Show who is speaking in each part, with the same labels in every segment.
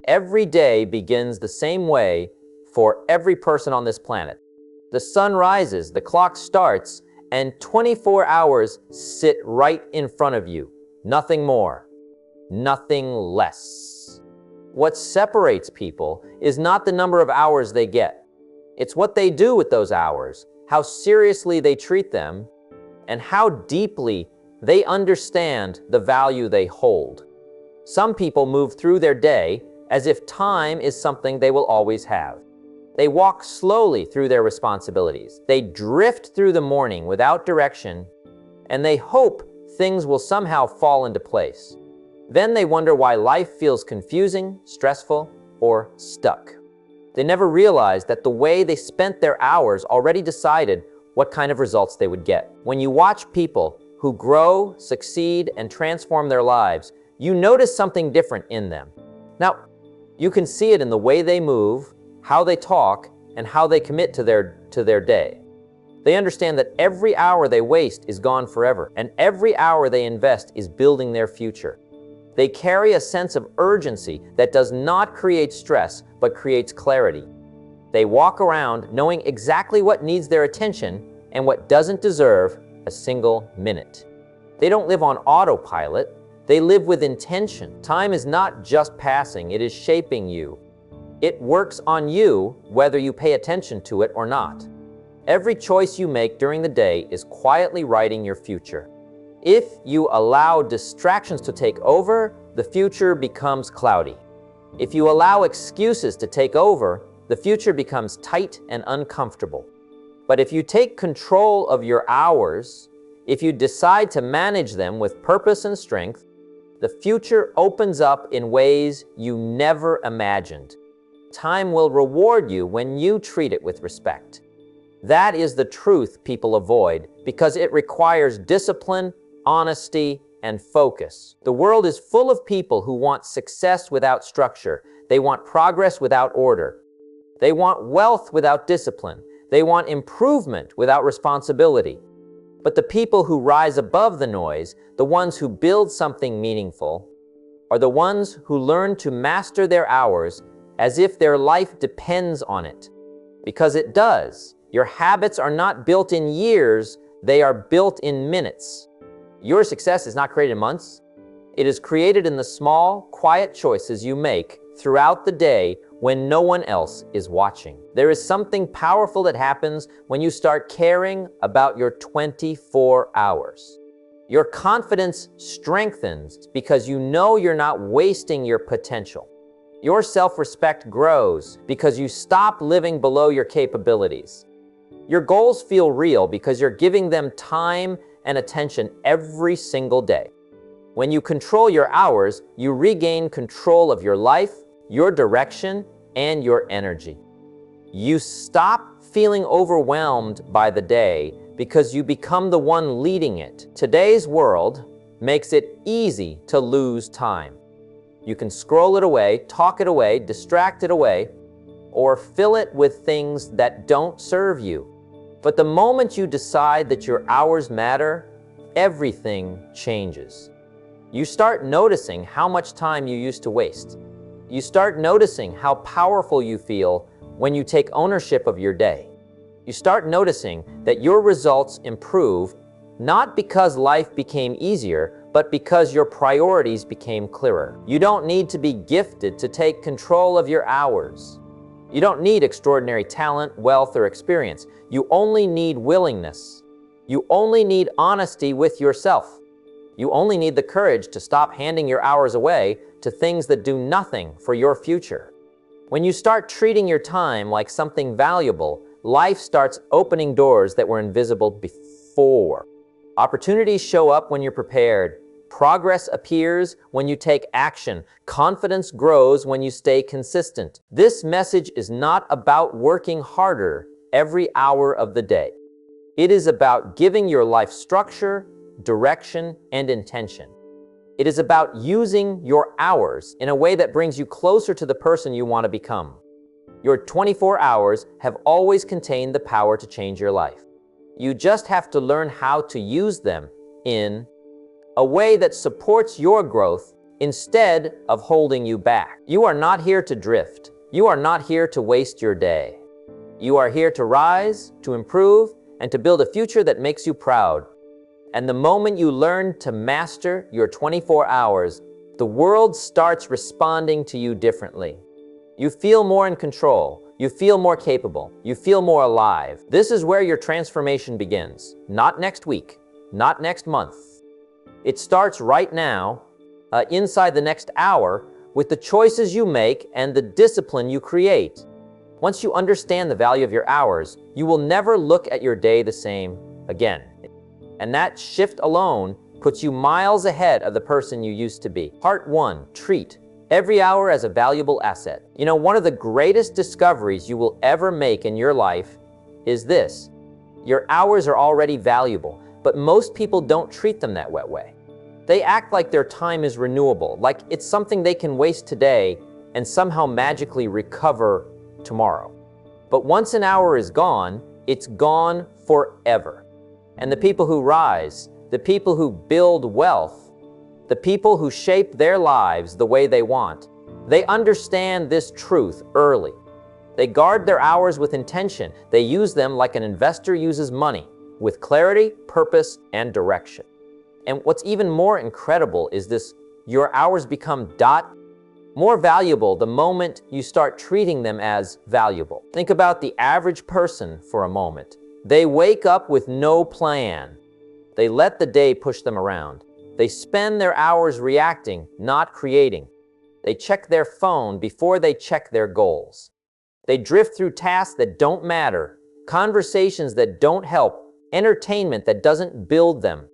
Speaker 1: Every day begins the same way for every person on this planet. The sun rises, the clock starts, and 24 hours sit right in front of you. Nothing more, nothing less. What separates people is not the number of hours they get. It's what they do with those hours, how seriously they treat them, and how deeply they understand the value they hold. Some people move through their day as if time is something they will always have. They walk slowly through their responsibilities. They drift through the morning without direction, and they hope things will somehow fall into place. Then they wonder why life feels confusing, stressful, or stuck. They never realized that the way they spent their hours already decided what kind of results they would get. When you watch people who grow, succeed, and transform their lives, you notice something different in them. Now, you can see it in the way they move, how they talk, and how they commit to their day. They understand that every hour they waste is gone forever, and every hour they invest is building their future. They carry a sense of urgency that does not create stress, but creates clarity. They walk around knowing exactly what needs their attention and what doesn't deserve a single minute. They don't live on autopilot. They live with intention. Time is not just passing, it is shaping you. It works on you whether you pay attention to it or not. Every choice you make during the day is quietly writing your future. If you allow distractions to take over, the future becomes cloudy. If you allow excuses to take over, the future becomes tight and uncomfortable. But if you take control of your hours, if you decide to manage them with purpose and strength, the future opens up in ways you never imagined. Time will reward you when you treat it with respect. That is the truth people avoid because it requires discipline, honesty, and focus. The world is full of people who want success without structure. They want progress without order. They want wealth without discipline. They want improvement without responsibility. But the people who rise above the noise, the ones who build something meaningful, are the ones who learn to master their hours as if their life depends on it. Because it does. Your habits are not built in years, they are built in minutes. Your success is not created in months. It is created in the small, quiet choices you make throughout the day when no one else is watching. There is something powerful that happens when you start caring about your 24 hours. Your confidence strengthens because you know you're not wasting your potential. Your self-respect grows because you stop living below your capabilities. Your goals feel real because you're giving them time and attention every single day. When you control your hours, you regain control of your life, your direction, and your energy. You stop feeling overwhelmed by the day because you become the one leading it. Today's world makes it easy to lose time. You can scroll it away, talk it away, distract it away, or fill it with things that don't serve you. But the moment you decide that your hours matter, everything changes. You start noticing how much time you used to waste. You start noticing how powerful you feel when you take ownership of your day. You start noticing that your results improve not because life became easier, but because your priorities became clearer. You don't need to be gifted to take control of your hours. You don't need extraordinary talent, wealth, or experience. You only need willingness. You only need honesty with yourself. You only need the courage to stop handing your hours away to things that do nothing for your future. When you start treating your time like something valuable, life starts opening doors that were invisible before. Opportunities show up when you're prepared. Progress appears when you take action. Confidence grows when you stay consistent. This message is not about working harder every hour of the day. It is about giving your life structure, direction, and intention. It is about using your hours in a way that brings you closer to the person you want to become. Your 24 hours have always contained the power to change your life. You just have to learn how to use them in a way that supports your growth instead of holding you back. You are not here to drift. You are not here to waste your day. You are here to rise, to improve, and to build a future that makes you proud. And the moment you learn to master your 24 hours, the world starts responding to you differently. You feel more in control. You feel more capable. You feel more alive. This is where your transformation begins. Not next week, not next month. It starts right now, inside the next hour, with the choices you make and the discipline you create. Once you understand the value of your hours, you will never look at your day the same again. And that shift alone puts you miles ahead of the person you used to be. Part 1, treat every hour as a valuable asset. You know, one of the greatest discoveries you will ever make in your life is this. Your hours are already valuable, but most people don't treat them that way. They act like their time is renewable, like it's something they can waste today and somehow magically recover tomorrow. But once an hour is gone, it's gone forever. And the people who rise, the people who build wealth, the people who shape their lives the way they want, they understand this truth early. They guard their hours with intention. They use them like an investor uses money, with clarity, purpose, and direction. And what's even more incredible is this: your hours become more valuable the moment you start treating them as valuable. Think about the average person for a moment. They wake up with no plan. They let the day push them around. They spend their hours reacting, not creating. They check their phone before they check their goals. They drift through tasks that don't matter, conversations that don't help, entertainment that doesn't build them.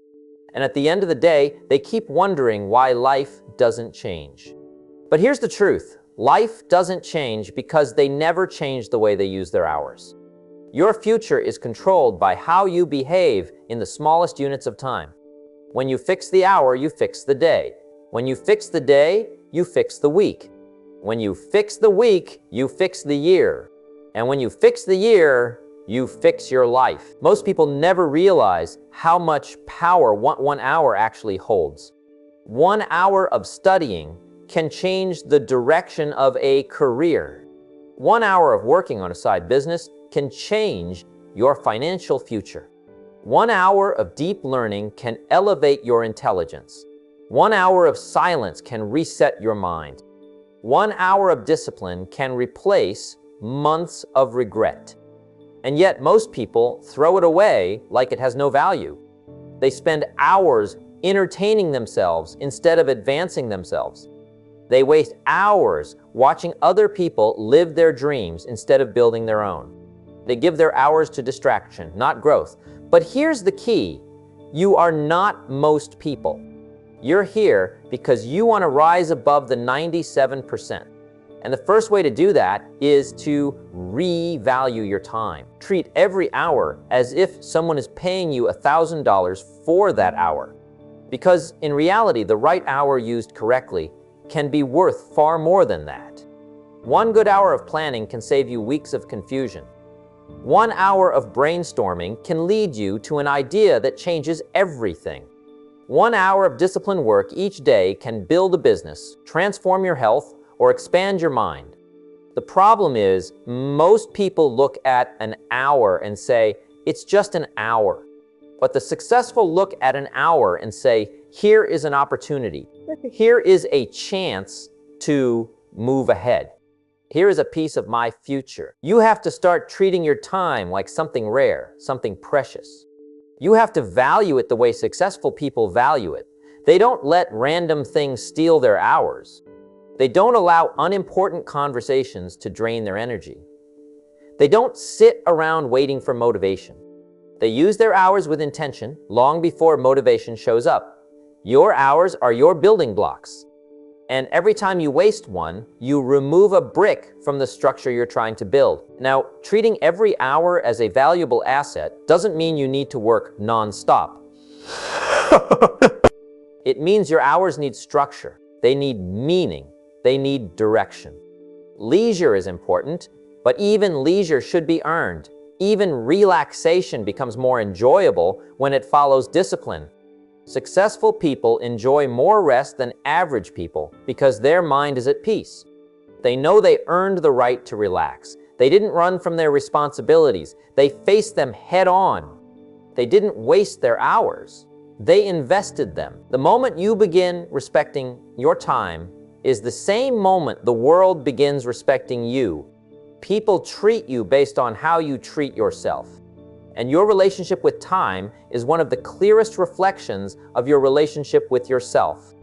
Speaker 1: And at the end of the day, they keep wondering why life doesn't change. But here's the truth. Life doesn't change because they never change the way they use their hours. Your future is controlled by how you behave in the smallest units of time. When you fix the hour, you fix the day. When you fix the day, you fix the week. When you fix the week, you fix the year. And when you fix the year, you fix your life. Most people never realize how much power 1 hour actually holds. 1 hour of studying can change the direction of a career. 1 hour of working on a side business can change your financial future. 1 hour of deep learning can elevate your intelligence. 1 hour of silence can reset your mind. 1 hour of discipline can replace months of regret. And yet most people throw it away like it has no value. They spend hours entertaining themselves instead of advancing themselves. They waste hours watching other people live their dreams instead of building their own. They give their hours to distraction, not growth. But here's the key. You are not most people. You're here because you want to rise above the 97%. And the first way to do that is to revalue your time. Treat every hour as if someone is paying you $1,000 for that hour. Because in reality, the right hour used correctly can be worth far more than that. 1 good hour of planning can save you weeks of confusion. 1 hour of brainstorming can lead you to an idea that changes everything. 1 hour of disciplined work each day can build a business, transform your health, or expand your mind. The problem is, most people look at an hour and say, it's just an hour. But the successful look at an hour and say, here is an opportunity. Here is a chance to move ahead. Here is a piece of my future. You have to start treating your time like something rare, something precious. You have to value it the way successful people value it. They don't let random things steal their hours. They don't allow unimportant conversations to drain their energy. They don't sit around waiting for motivation. They use their hours with intention long before motivation shows up. Your hours are your building blocks. And every time you waste one, you remove a brick from the structure you're trying to build. Now, treating every hour as a valuable asset doesn't mean you need to work non-stop. It means your hours need structure. They need meaning. They need direction. Leisure is important, but even leisure should be earned. Even relaxation becomes more enjoyable when it follows discipline. Successful people enjoy more rest than average people because their mind is at peace. They know they earned the right to relax. They didn't run from their responsibilities. They faced them head on. They didn't waste their hours. They invested them. The moment you begin respecting your time is the same moment the world begins respecting you. People treat you based on how you treat yourself. And your relationship with time is one of the clearest reflections of your relationship with yourself.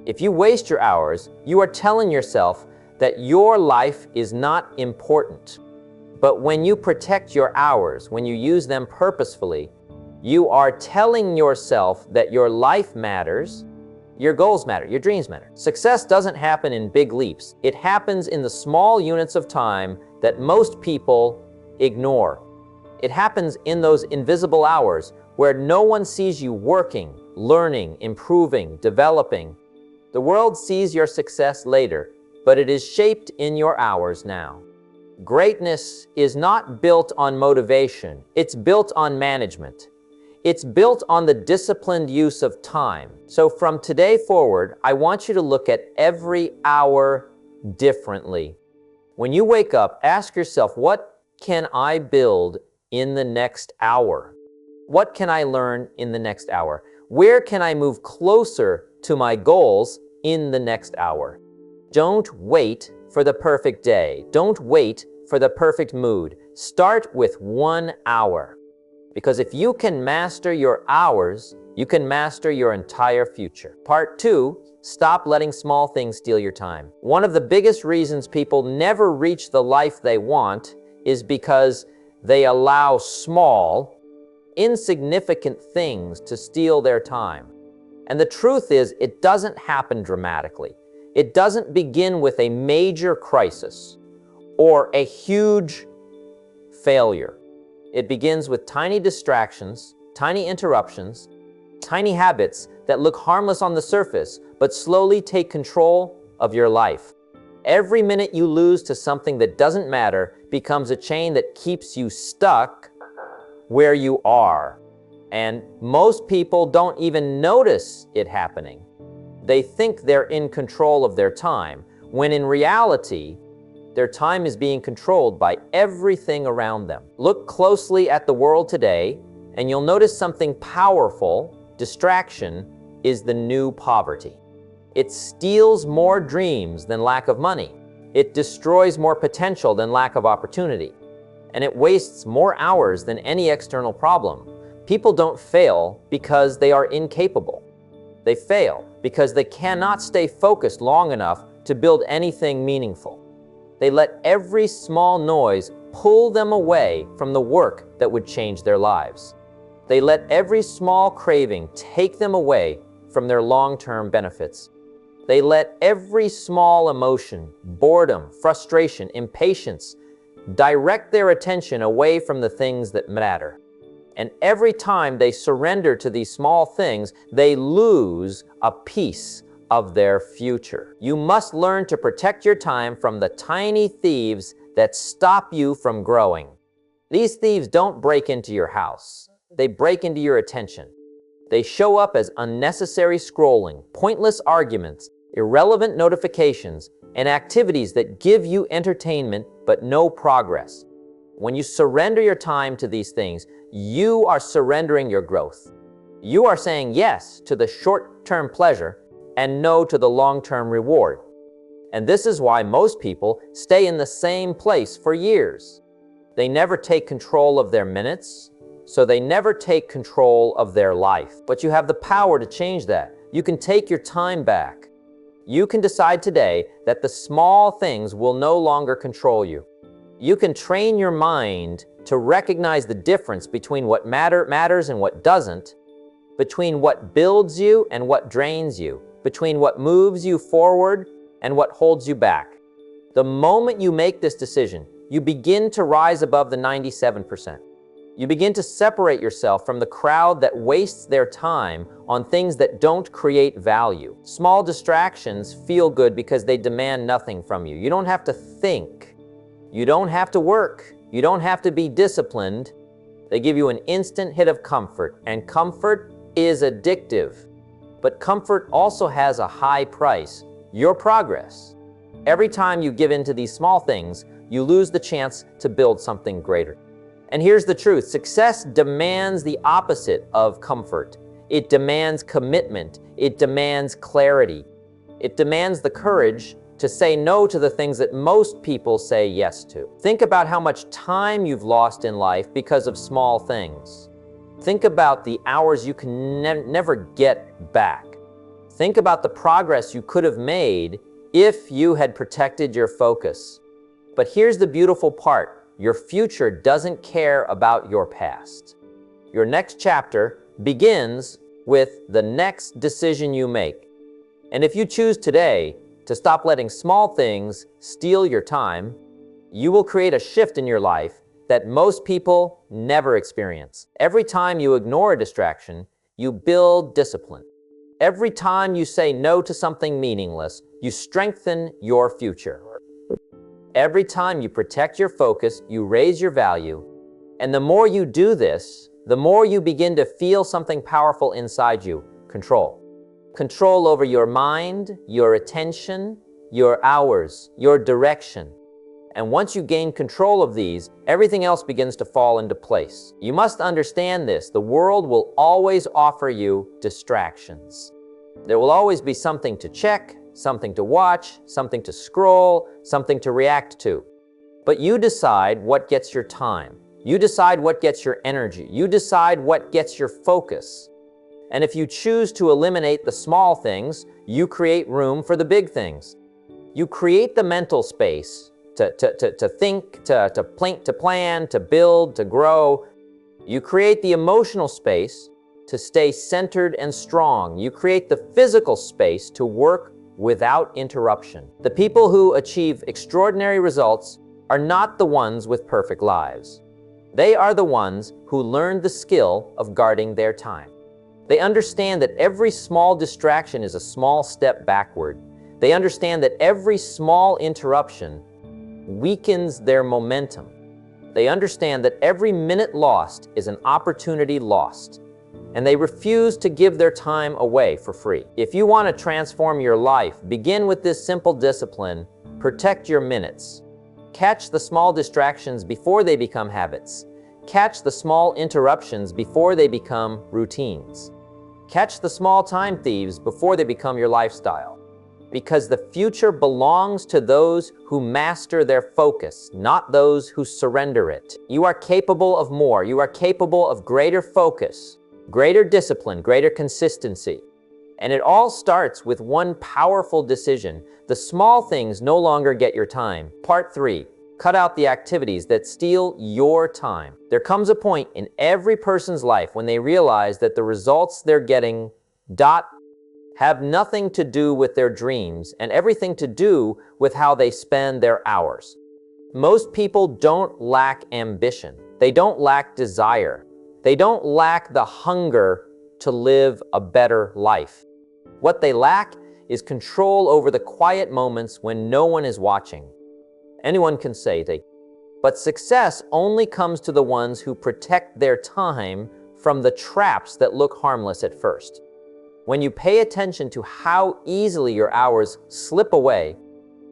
Speaker 1: If you waste your hours, you are telling yourself that your life is not important. But when you protect your hours, when you use them purposefully, you are telling yourself that your life matters, your goals matter, your dreams matter. Success doesn't happen in big leaps. It happens in the small units of time that most people ignore. It happens in those invisible hours where no one sees you working, learning, improving, developing. The world sees your success later, but it is shaped in your hours now. Greatness is not built on motivation. It's built on management. It's built on the disciplined use of time. So from today forward, I want you to look at every hour differently. When you wake up, ask yourself, what can I build in the next hour? What can I learn in the next hour? Where can I move closer to my goals in the next hour? Don't wait for the perfect day. Don't wait for the perfect mood. Start with 1 hour. Because if you can master your hours, you can master your entire future. Part 2, stop letting small things steal your time. One of the biggest reasons people never reach the life they want is because they allow small, insignificant things to steal their time. And the truth is, it doesn't happen dramatically. It doesn't begin with a major crisis or a huge failure. It begins with tiny distractions, tiny interruptions, tiny habits that look harmless on the surface, but slowly take control of your life. Every minute you lose to something that doesn't matter becomes a chain that keeps you stuck where you are. And most people don't even notice it happening. They think they're in control of their time, when in reality, their time is being controlled by everything around them. Look closely at the world today, and you'll notice something powerful. Distraction is the new poverty. It steals more dreams than lack of money. It destroys more potential than lack of opportunity. And it wastes more hours than any external problem. People don't fail because they are incapable. They fail because they cannot stay focused long enough to build anything meaningful. They let every small noise pull them away from the work that would change their lives. They let every small craving take them away from their long-term benefits. They let every small emotion, boredom, frustration, impatience, direct their attention away from the things that matter. And every time they surrender to these small things, they lose a piece of their future. You must learn to protect your time from the tiny thieves that stop you from growing. These thieves don't break into your house. They break into your attention. They show up as unnecessary scrolling, pointless arguments, irrelevant notifications, and activities that give you entertainment but no progress. When you surrender your time to these things, you are surrendering your growth. You are saying yes to the short-term pleasure and no to the long-term reward. And this is why most people stay in the same place for years. They never take control of their minutes, so they never take control of their life. But you have the power to change that. You can take your time back. You can decide today that the small things will no longer control you. You can train your mind to recognize the difference between what matters and what doesn't, between what builds you and what drains you, between what moves you forward and what holds you back. The moment you make this decision, you begin to rise above the 97%. You begin to separate yourself from the crowd that wastes their time on things that don't create value. Small distractions feel good because they demand nothing from you. You don't have to think. You don't have to work. You don't have to be disciplined. They give you an instant hit of comfort, and comfort is addictive, but comfort also has a high price: your progress. Every time you give in to these small things, you lose the chance to build something greater. And here's the truth: success demands the opposite of comfort. It demands commitment. It demands clarity. It demands the courage to say no to the things that most people say yes to. Think about how much time you've lost in life because of small things. Think about the hours you can never get back. Think about the progress you could have made if you had protected your focus. But here's the beautiful part: your future doesn't care about your past. Your next chapter begins with the next decision you make. And if you choose today to stop letting small things steal your time, you will create a shift in your life that most people never experience. Every time you ignore a distraction, you build discipline. Every time you say no to something meaningless, you strengthen your future. Every time you protect your focus, you raise your value. And the more you do this, the more you begin to feel something powerful inside you: control. Control over your mind, your attention, your hours, your direction. And once you gain control of these, everything else begins to fall into place. You must understand this: the world will always offer you distractions. There will always be something to check, something to watch, something to scroll, something to react to. But you decide what gets your time. You decide what gets your energy. You decide what gets your focus. And if you choose to eliminate the small things, you create room for the big things. You create the mental space to think, to plan, to build, to grow. You create the emotional space to stay centered and strong. You create the physical space to work without interruption. The people who achieve extraordinary results are not the ones with perfect lives. They are the ones who learned the skill of guarding their time. They understand that every small distraction is a small step backward. They understand that every small interruption weakens their momentum. They understand that every minute lost is an opportunity lost. And they refuse to give their time away for free. If you want to transform your life, begin with this simple discipline: protect your minutes. Catch the small distractions before they become habits. Catch the small interruptions before they become routines. Catch the small time thieves before they become your lifestyle. Because the future belongs to those who master their focus, not those who surrender it. You are capable of more. You are capable of greater focus, greater discipline, greater consistency. And it all starts with one powerful decision: the small things no longer get your time. Part 3. Cut out the activities that steal your time. There comes a point in every person's life when they realize that the results they're getting have nothing to do with their dreams and everything to do with how they spend their hours. Most people don't lack ambition. They don't lack desire. They don't lack the hunger to live a better life. What they lack is control over the quiet moments when no one is watching. Anyone can say but success only comes to the ones who protect their time from the traps that look harmless at first. When you pay attention to how easily your hours slip away,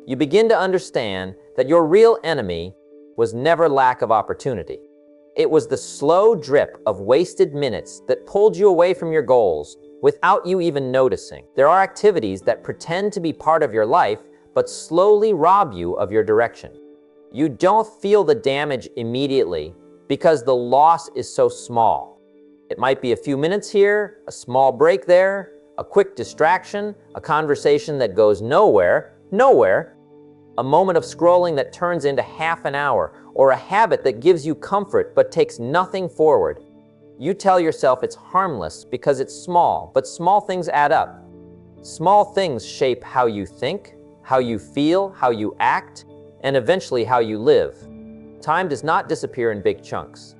Speaker 1: you begin to understand that your real enemy was never lack of opportunity. It was the slow drip of wasted minutes that pulled you away from your goals without you even noticing. There are activities that pretend to be part of your life but slowly rob you of your direction. You don't feel the damage immediately because the loss is so small. It might be a few minutes here, a small break there, a quick distraction, a conversation that goes nowhere, a moment of scrolling that turns into half an hour, or a habit that gives you comfort but takes nothing forward. You tell yourself it's harmless because it's small, but small things add up. Small things shape how you think, how you feel, how you act, and eventually how you live. Time does not disappear in big chunks.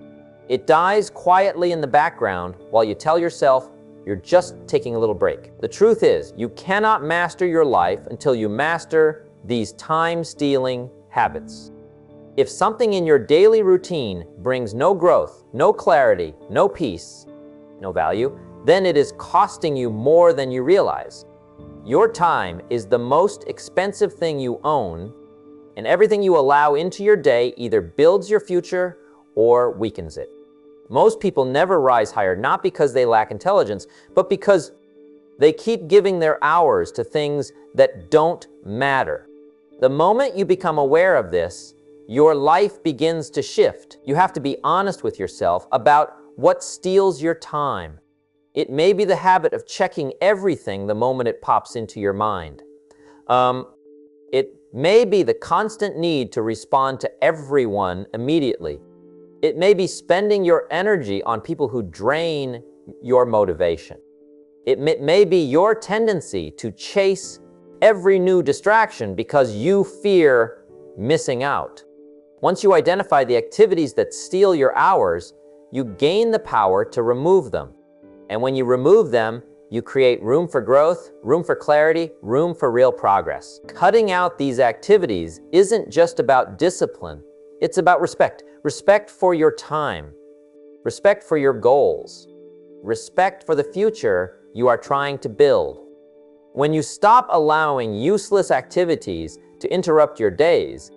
Speaker 1: It dies quietly in the background while you tell yourself you're just taking a little break. The truth is, you cannot master your life until you master these time-stealing habits. If something in your daily routine brings no growth, no clarity, no peace, no value, then it is costing you more than you realize. Your time is the most expensive thing you own, and everything you allow into your day either builds your future or weakens it. Most people never rise higher, not because they lack intelligence, but because they keep giving their hours to things that don't matter. The moment you become aware of this, your life begins to shift. You have to be honest with yourself about what steals your time. It may be the habit of checking everything the moment it pops into your mind. It may be the constant need to respond to everyone immediately. It may be spending your energy on people who drain your motivation. It may be your tendency to chase every new distraction because you fear missing out. Once you identify the activities that steal your hours, you gain the power to remove them. And when you remove them, you create room for growth, room for clarity, room for real progress. Cutting out these activities isn't just about discipline, it's about respect. Respect for your time, respect for your goals, respect for the future you are trying to build. When you stop allowing useless activities to interrupt your days,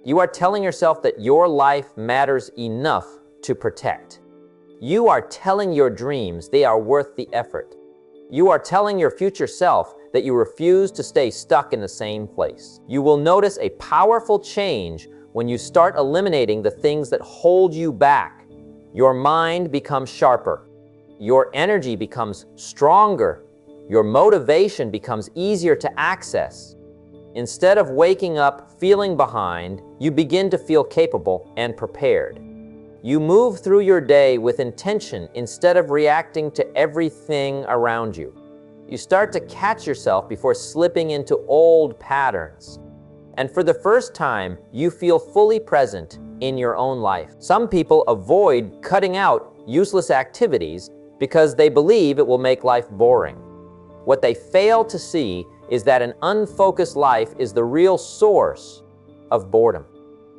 Speaker 1: you are telling yourself that your life matters enough to protect. You are telling your dreams they are worth the effort. You are telling your future self that you refuse to stay stuck in the same place. You will notice a powerful change when you start eliminating the things that hold you back. Your mind becomes sharper. Your energy becomes stronger. Your motivation becomes easier to access. Instead of waking up feeling behind, you begin to feel capable and prepared. You move through your day with intention instead of reacting to everything around you. You start to catch yourself before slipping into old patterns. And for the first time, you feel fully present in your own life. Some people avoid cutting out useless activities because they believe it will make life boring. What they fail to see is that an unfocused life is the real source of boredom.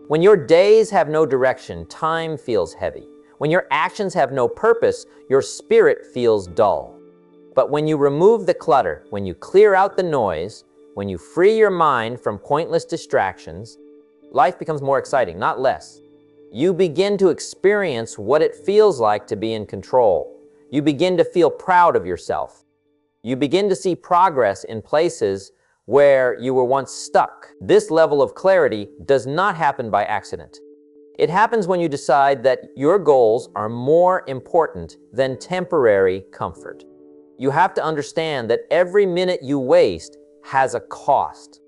Speaker 1: When your days have no direction, time feels heavy. When your actions have no purpose, your spirit feels dull. But when you remove the clutter, when you clear out the noise, when you free your mind from pointless distractions, life becomes more exciting, not less. You begin to experience what it feels like to be in control. You begin to feel proud of yourself. You begin to see progress in places where you were once stuck. This level of clarity does not happen by accident. It happens when you decide that your goals are more important than temporary comfort. You have to understand that every minute you waste has a cost.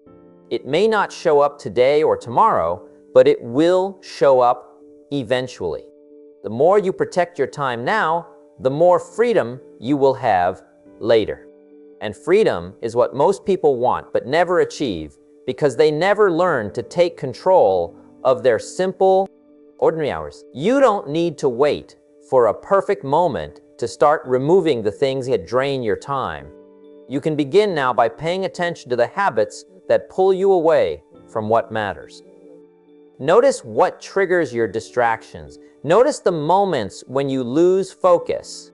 Speaker 1: It may not show up today or tomorrow, but it will show up eventually. The more you protect your time now, the more freedom you will have later. And freedom is what most people want but never achieve because they never learn to take control of their simple, ordinary hours. You don't need to wait for a perfect moment to start removing the things that drain your time. You can begin now by paying attention to the habits that pull you away from what matters. Notice what triggers your distractions. Notice the moments when you lose focus.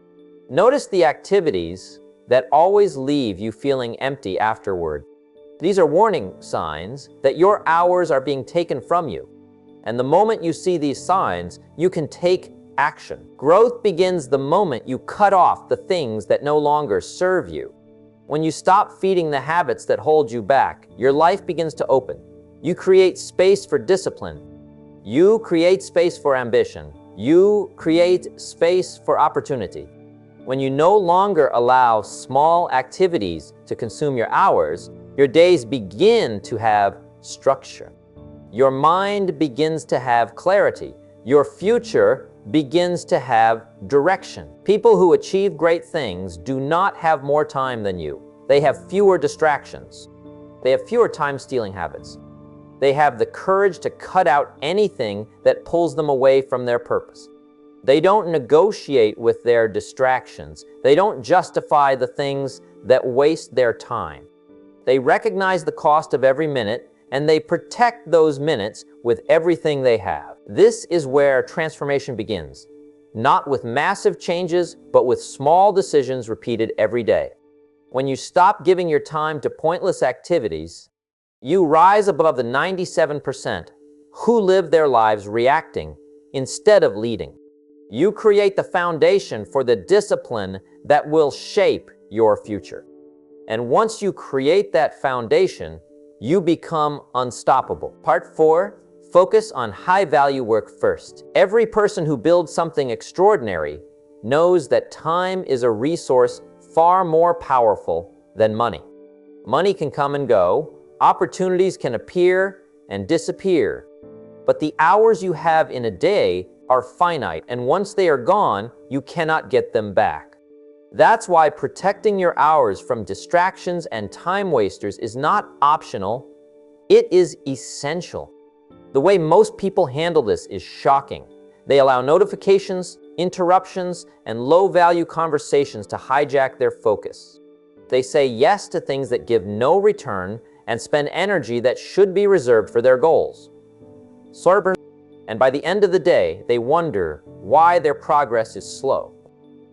Speaker 1: Notice the activities that always leave you feeling empty afterward. These are warning signs that your hours are being taken from you. And the moment you see these signs, you can take action. Growth begins the moment you cut off the things that no longer serve you. When you stop feeding the habits that hold you back, your life begins to open. You create space for discipline. You create space for ambition. You create space for opportunity. When you no longer allow small activities to consume your hours, your days begin to have structure. Your mind begins to have clarity. Your future begins to have direction. People who achieve great things do not have more time than you. They have fewer distractions. They have fewer time-stealing habits. They have the courage to cut out anything that pulls them away from their purpose. They don't negotiate with their distractions. They don't justify the things that waste their time. They recognize the cost of every minute, and they protect those minutes with everything they have. This is where transformation begins. not with massive changes, but with small decisions repeated every day. When you stop giving your time to pointless activities, you rise above the 97% who live their lives reacting instead of leading. You create the foundation for the discipline that will shape your future. And once you create that foundation, you become unstoppable. Part 4, focus on high-value work first. Every person who builds something extraordinary knows that time is a resource far more powerful than money. Money can come and go, opportunities can appear and disappear, but the hours you have in a day are finite, and once they are gone, you cannot get them back. That's why protecting your hours from distractions and time wasters is not optional, it is essential. The way most people handle this is shocking. They allow notifications, interruptions, and low-value conversations to hijack their focus. They say yes to things that give no return and spend energy that should be reserved for their goals. And by the end of the day, they wonder why their progress is slow.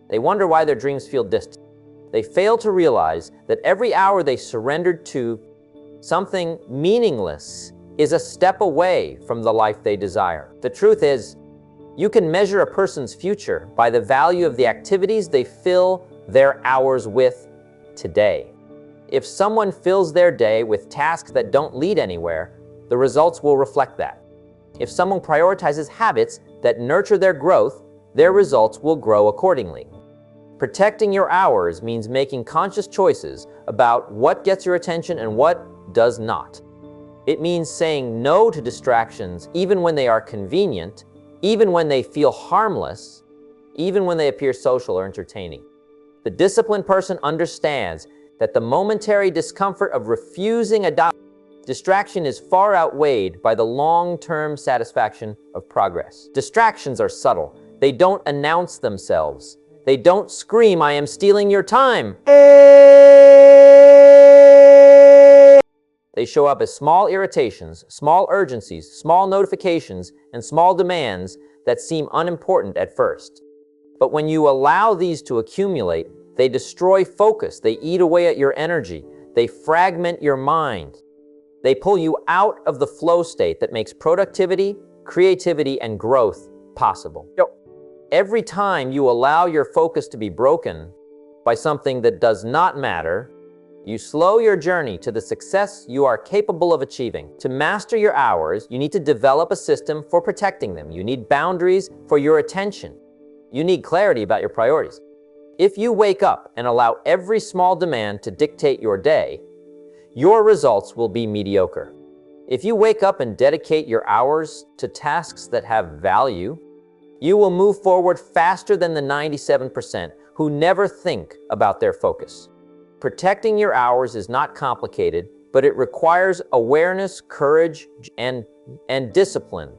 Speaker 1: They wonder why their dreams feel distant. They fail to realize that every hour they surrendered to something meaningless is a step away from the life they desire. The truth is, you can measure a person's future by the value of the activities they fill their hours with today. If someone fills their day with tasks that don't lead anywhere, the results will reflect that. If someone prioritizes habits that nurture their growth, their results will grow accordingly. Protecting your hours means making conscious choices about what gets your attention and what does not. It means saying no to distractions even when they are convenient, even when they feel harmless, even when they appear social or entertaining. The disciplined person understands that the momentary discomfort of refusing a distraction is far outweighed by the long-term satisfaction of progress. Distractions are subtle. They don't announce themselves. They don't scream, "I am stealing your time." They show up as small irritations, small urgencies, small notifications, and small demands that seem unimportant at first. But when you allow these to accumulate, they destroy focus, they eat away at your energy, they fragment your mind. They pull you out of the flow state that makes productivity, creativity, and growth possible. Every time you allow your focus to be broken by something that does not matter, you slow your journey to the success you are capable of achieving. To master your hours, you need to develop a system for protecting them. You need boundaries for your attention. You need clarity about your priorities. If you wake up and allow every small demand to dictate your day, your results will be mediocre. If you wake up and dedicate your hours to tasks that have value, you will move forward faster than the 97% who never think about their focus. Protecting your hours is not complicated, but it requires awareness, courage, and discipline.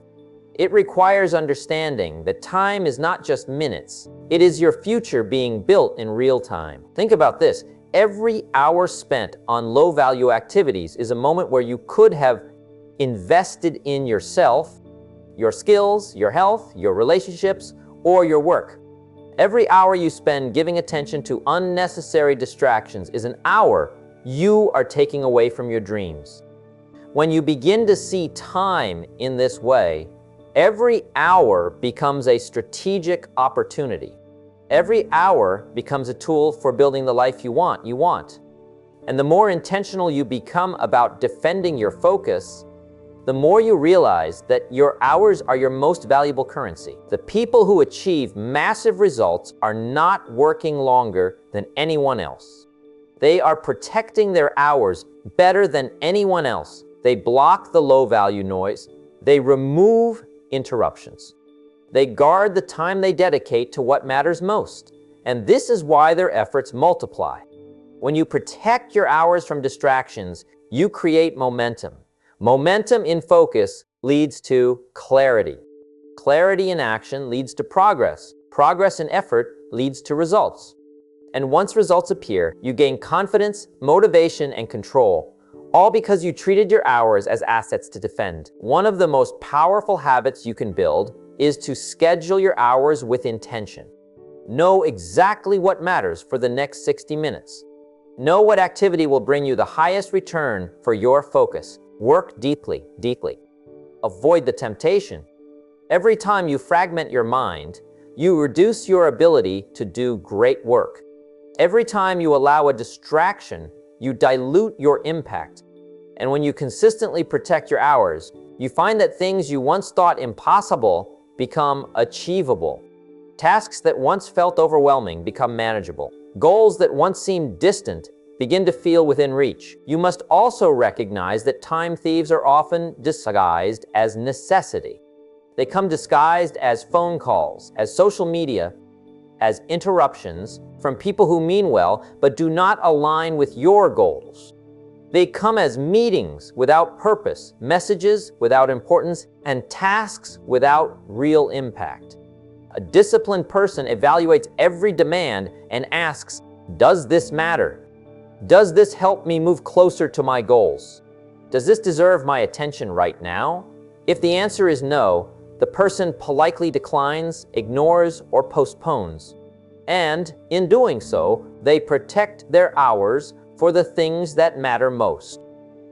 Speaker 1: It requires understanding that time is not just minutes. It is your future being built in real time. Think about this. Every hour spent on low-value activities is a moment where you could have invested in yourself, your skills, your health, your relationships, or your work. Every hour you spend giving attention to unnecessary distractions is an hour you are taking away from your dreams. When you begin to see time in this way, every hour becomes a strategic opportunity. Every hour becomes a tool for building the life you want. And the more intentional you become about defending your focus, the more you realize that your hours are your most valuable currency. The people who achieve massive results are not working longer than anyone else. They are protecting their hours better than anyone else. They block the low-value noise. They remove interruptions. They guard the time they dedicate to what matters most. And this is why their efforts multiply. When you protect your hours from distractions, you create momentum. Momentum in focus leads to clarity. Clarity in action leads to progress. Progress in effort leads to results. And once results appear, you gain confidence, motivation, and control, all because you treated your hours as assets to defend. One of the most powerful habits you can build is to schedule your hours with intention. Know exactly what matters for the next 60 minutes. Know what activity will bring you the highest return for your focus. Work deeply, deeply. Avoid the temptation. Every time you fragment your mind, you reduce your ability to do great work. Every time you allow a distraction, you dilute your impact. And when you consistently protect your hours, you find that things you once thought impossible become achievable. Tasks that once felt overwhelming become manageable. Goals that once seemed distant begin to feel within reach. You must also recognize that time thieves are often disguised as necessity. They come disguised as phone calls, as social media, as interruptions from people who mean well but do not align with your goals. They come as meetings without purpose, messages without importance, and tasks without real impact. A disciplined person evaluates every demand and asks, does this matter? Does this help me move closer to my goals? Does this deserve my attention right now? If the answer is no, the person politely declines, ignores, or postpones. And in doing so, they protect their hours for the things that matter most.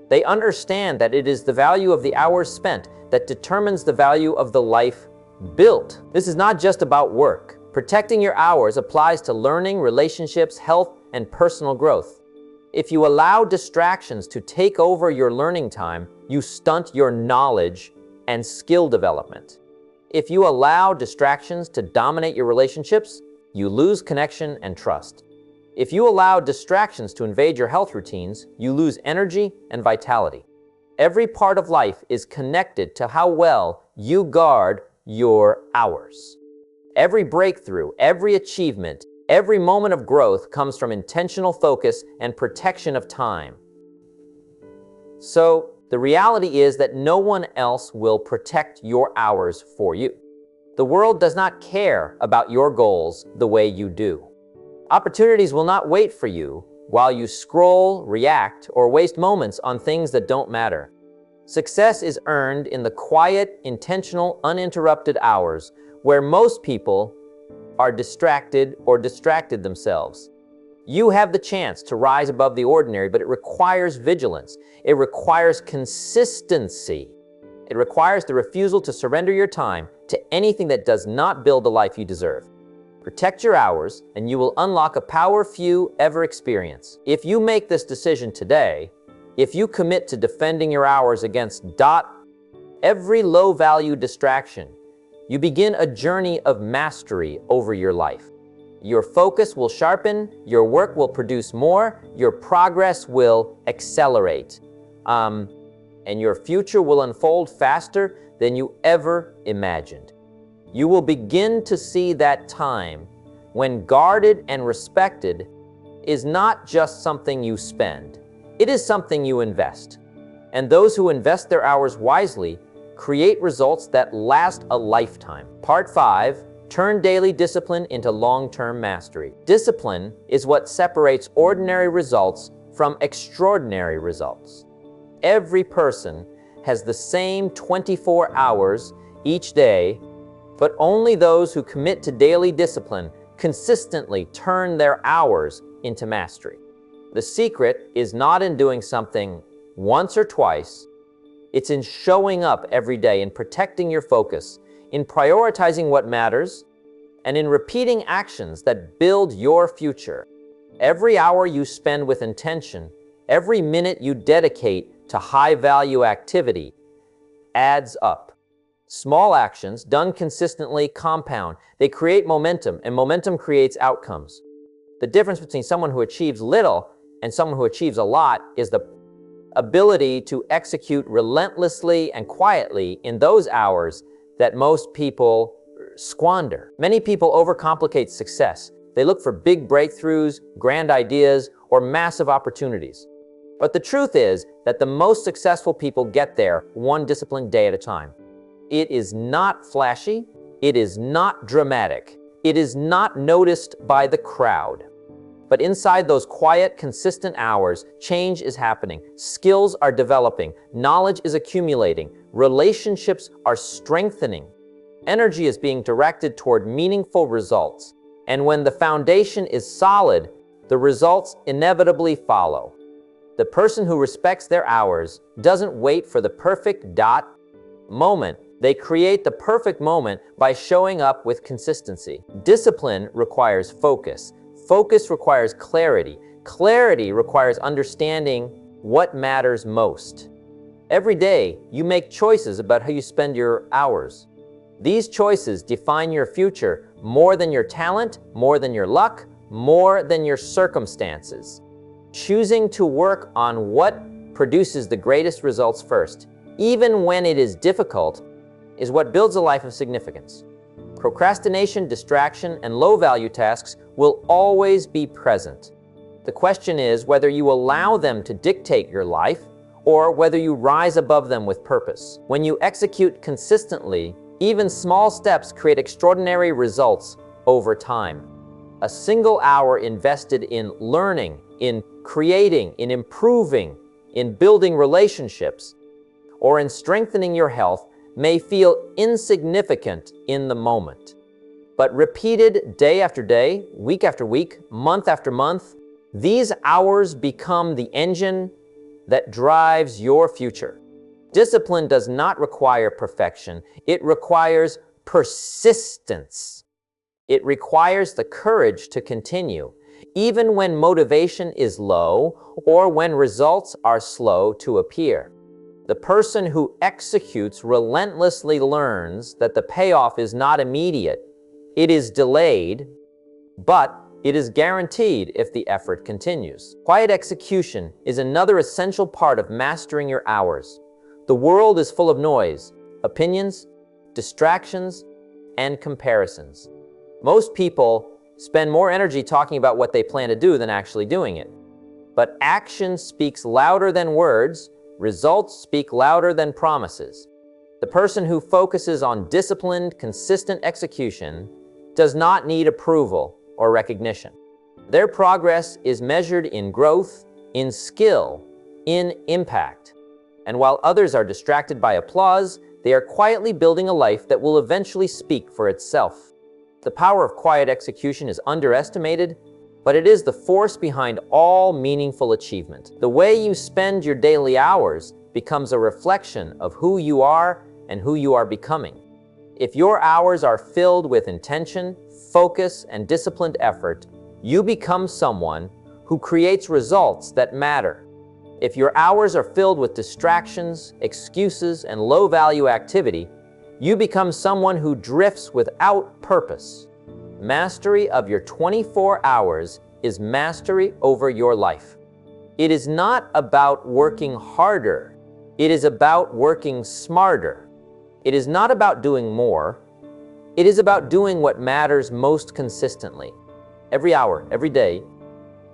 Speaker 1: They understand that it is the value of the hours spent that determines the value of the life built. This is not just about work. Protecting your hours applies to learning, relationships, health, and personal growth. If you allow distractions to take over your learning time, you stunt your knowledge and skill development. If you allow distractions to dominate your relationships, you lose connection and trust. If you allow distractions to invade your health routines, you lose energy and vitality. Every part of life is connected to how well you guard your hours. Every breakthrough, every achievement, every moment of growth comes from intentional focus and protection of time. So, the reality is that no one else will protect your hours for you. The world does not care about your goals the way you do. Opportunities will not wait for you while you scroll, react, or waste moments on things that don't matter. Success is earned in the quiet, intentional, uninterrupted hours where most people are distracted or distracted themselves. You have the chance to rise above the ordinary, but it requires vigilance. It requires consistency. It requires the refusal to surrender your time to anything that does not build the life you deserve. Protect your hours, and you will unlock a power few ever experience. If you make this decision today, if you commit to defending your hours against every low-value distraction, you begin a journey of mastery over your life. Your focus will sharpen, your work will produce more, your progress will accelerate, and your future will unfold faster than you ever imagined. You will begin to see that time, when guarded and respected, is not just something you spend. It is something you invest. And those who invest their hours wisely create results that last a lifetime. Part 5, turn daily discipline into long-term mastery. Discipline is what separates ordinary results from extraordinary results. Every person has the same 24 hours each day, but only those who commit to daily discipline consistently turn their hours into mastery. The secret is not in doing something once or twice. It's in showing up every day, in protecting your focus, in prioritizing what matters, and in repeating actions that build your future. Every hour you spend with intention, every minute you dedicate to high-value activity adds up. Small actions done consistently compound. They create momentum, and momentum creates outcomes. The difference between someone who achieves little and someone who achieves a lot is the ability to execute relentlessly and quietly in those hours that most people squander. Many people overcomplicate success. They look for big breakthroughs, grand ideas, or massive opportunities. But the truth is that the most successful people get there one disciplined day at a time. It is not flashy. It is not dramatic. It is not noticed by the crowd. But inside those quiet, consistent hours, change is happening. Skills are developing. Knowledge is accumulating. Relationships are strengthening. Energy is being directed toward meaningful results. And when the foundation is solid, the results inevitably follow. The person who respects their hours doesn't wait for the perfect moment. They create the perfect moment by showing up with consistency. Discipline requires focus. Focus requires clarity. Clarity requires understanding what matters most. Every day, you make choices about how you spend your hours. These choices define your future more than your talent, more than your luck, more than your circumstances. Choosing to work on what produces the greatest results first, even when it is difficult, is what builds a life of significance. Procrastination, distraction, and low-value tasks will always be present. The question is whether you allow them to dictate your life or whether you rise above them with purpose. When you execute consistently, even small steps create extraordinary results over time. A single hour invested in learning, in creating, in improving, in building relationships, or in strengthening your health may feel insignificant in the moment. But repeated day after day, week after week, month after month, these hours become the engine that drives your future. Discipline does not require perfection. It requires persistence. It requires the courage to continue, even when motivation is low or when results are slow to appear. The person who executes relentlessly learns that the payoff is not immediate. It is delayed, but it is guaranteed if the effort continues. Quiet execution is another essential part of mastering your hours. The world is full of noise, opinions, distractions, and comparisons. Most people spend more energy talking about what they plan to do than actually doing it. But action speaks louder than words. Results speak louder than promises. The person who focuses on disciplined, consistent execution does not need approval or recognition. Their progress is measured in growth, in skill, in impact. And while others are distracted by applause, they are quietly building a life that will eventually speak for itself. The power of quiet execution is underestimated, but it is the force behind all meaningful achievement. The way you spend your daily hours becomes a reflection of who you are and who you are becoming. If your hours are filled with intention, focus, and disciplined effort, you become someone who creates results that matter. If your hours are filled with distractions, excuses, and low-value activity, you become someone who drifts without purpose. Mastery of your 24 hours is mastery over your life. It is not about working harder. It is about working smarter. It is not about doing more. It is about doing what matters most consistently. Every hour, every day,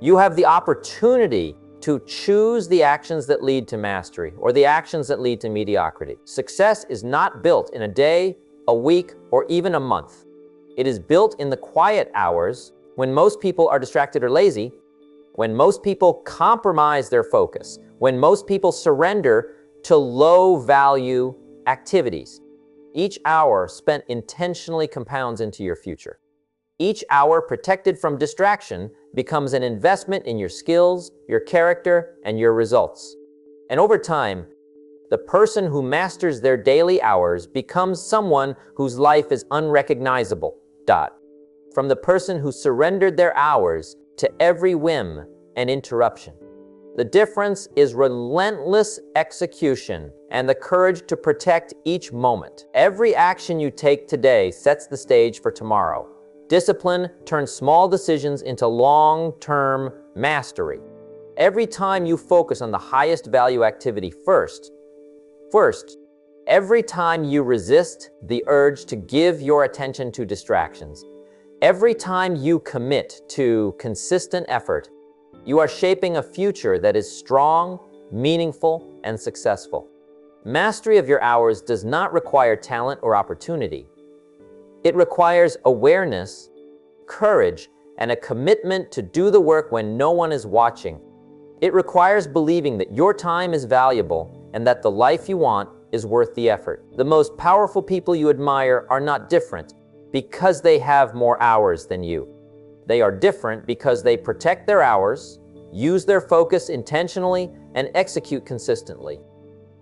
Speaker 1: you have the opportunity to choose the actions that lead to mastery or the actions that lead to mediocrity. Success is not built in a day, a week, or even a month. It is built in the quiet hours when most people are distracted or lazy, when most people compromise their focus, when most people surrender to low-value activities. Each hour spent intentionally compounds into your future. Each hour protected from distraction becomes an investment in your skills, your character, and your results. And over time, the person who masters their daily hours becomes someone whose life is unrecognizable. From the person who surrendered their hours to every whim and interruption. The difference is relentless execution and the courage to protect each moment. Every action you take today sets the stage for tomorrow. Discipline turns small decisions into long-term mastery. Every time you focus on the highest value activity first, every time you resist the urge to give your attention to distractions, every time you commit to consistent effort, you are shaping a future that is strong, meaningful, and successful. Mastery of your hours does not require talent or opportunity. It requires awareness, courage, and a commitment to do the work when no one is watching. It requires believing that your time is valuable and that the life you want is worth the effort. The most powerful people you admire are not different because they have more hours than you. They are different because they protect their hours, use their focus intentionally, and execute consistently.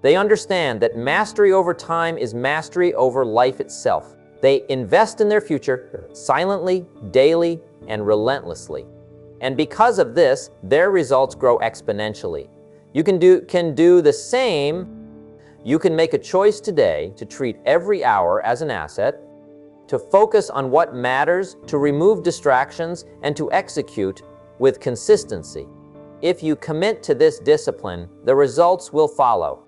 Speaker 1: They understand that mastery over time is mastery over life itself. They invest in their future silently, daily, and relentlessly. And because of this, their results grow exponentially. You can do the same. You can make a choice today to treat every hour as an asset, to focus on what matters, to remove distractions, and to execute with consistency. If you commit to this discipline, the results will follow.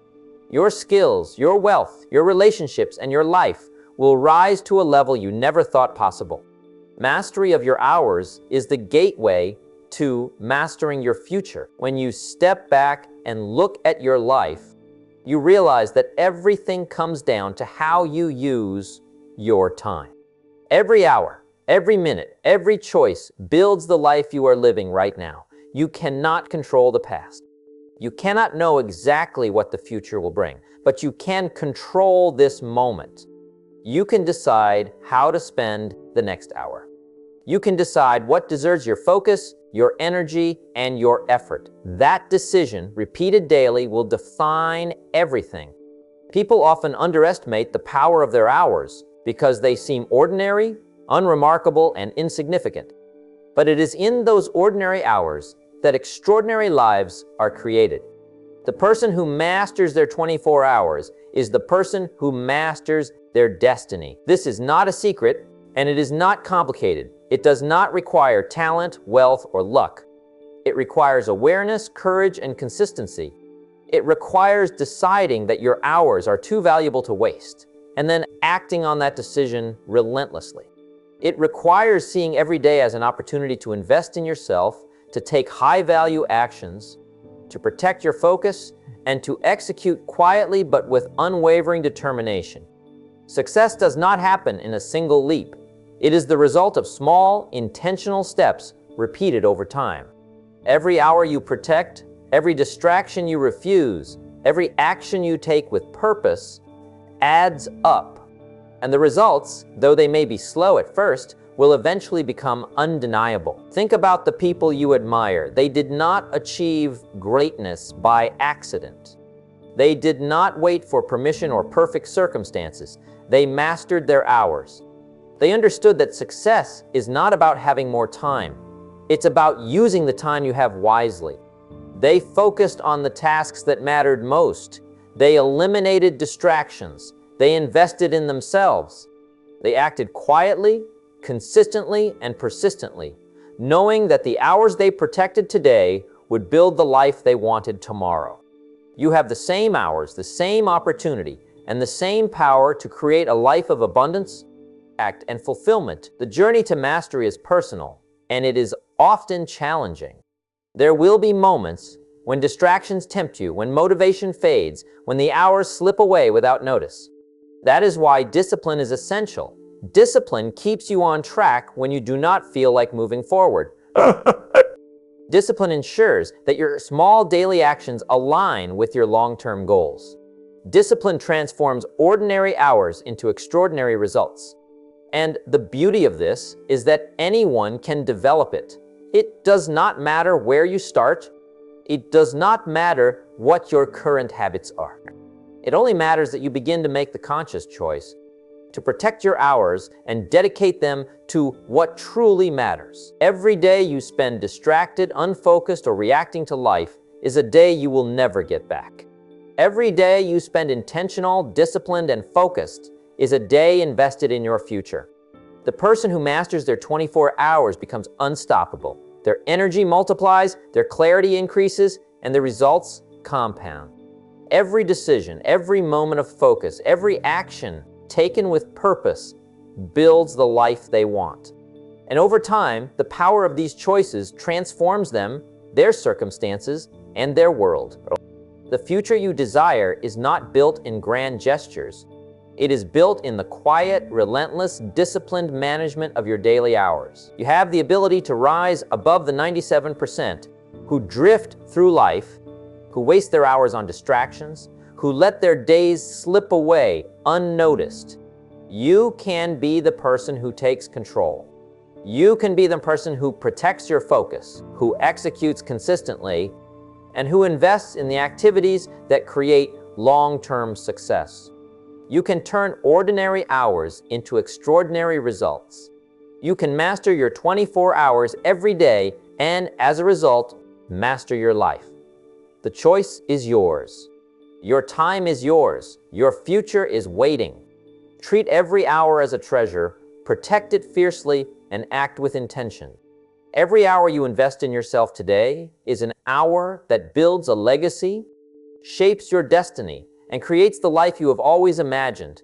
Speaker 1: Your skills, your wealth, your relationships, and your life will rise to a level you never thought possible. Mastery of your hours is the gateway to mastering your future. When you step back and look at your life, you realize that everything comes down to how you use your time. Every hour, every minute, every choice builds the life you are living right now. You cannot control the past. You cannot know exactly what the future will bring, but you can control this moment. You can decide how to spend the next hour. You can decide what deserves your focus, your energy, and your effort. That decision, repeated daily, will define everything. People often underestimate the power of their hours because they seem ordinary, unremarkable, and insignificant. But it is in those ordinary hours that extraordinary lives are created. The person who masters their 24 hours is the person who masters their destiny. This is not a secret, and it is not complicated. It does not require talent, wealth, or luck. It requires awareness, courage, and consistency. It requires deciding that your hours are too valuable to waste, and then acting on that decision relentlessly. It requires seeing every day as an opportunity to invest in yourself, to take high-value actions, to protect your focus, and to execute quietly but with unwavering determination. Success does not happen in a single leap. It is the result of small, intentional steps repeated over time. Every hour you protect, every distraction you refuse, every action you take with purpose adds up. And the results, though they may be slow at first, will eventually become undeniable. Think about the people you admire. They did not achieve greatness by accident. They did not wait for permission or perfect circumstances. They mastered their hours. They understood that success is not about having more time. It's about using the time you have wisely. They focused on the tasks that mattered most. They eliminated distractions. They invested in themselves. They acted quietly, consistently, and persistently, knowing that the hours they protected today would build the life they wanted tomorrow. You have the same hours, the same opportunity, and the same power to create a life of abundance, impact, and fulfillment. The journey to mastery is personal, and it is often challenging. There will be moments when distractions tempt you, when motivation fades, when the hours slip away without notice. That is why discipline is essential. Discipline keeps you on track when you do not feel like moving forward. Discipline ensures that your small daily actions align with your long-term goals. Discipline transforms ordinary hours into extraordinary results. And the beauty of this is that anyone can develop it. It does not matter where you start. It does not matter what your current habits are. It only matters that you begin to make the conscious choice to protect your hours and dedicate them to what truly matters. Every day you spend distracted, unfocused, or reacting to life is a day you will never get back. Every day you spend intentional, disciplined, and focused is a day invested in your future. The person who masters their 24 hours becomes unstoppable. Their energy multiplies, their clarity increases, and the results compound. Every decision, every moment of focus, every action taken with purpose builds the life they want. And over time, the power of these choices transforms them, their circumstances, and their world. The future you desire is not built in grand gestures. It is built in the quiet, relentless, disciplined management of your daily hours. You have the ability to rise above the 97% who drift through life, who waste their hours on distractions, who let their days slip away unnoticed. You can be the person who takes control. You can be the person who protects your focus, who executes consistently, and who invests in the activities that create long-term success. You can turn ordinary hours into extraordinary results. You can master your 24 hours every day and, as a result, master your life. The choice is yours. Your time is yours. Your future is waiting. Treat every hour as a treasure, protect it fiercely, and act with intention. Every hour you invest in yourself today is an hour that builds a legacy, shapes your destiny, and creates the life you have always imagined.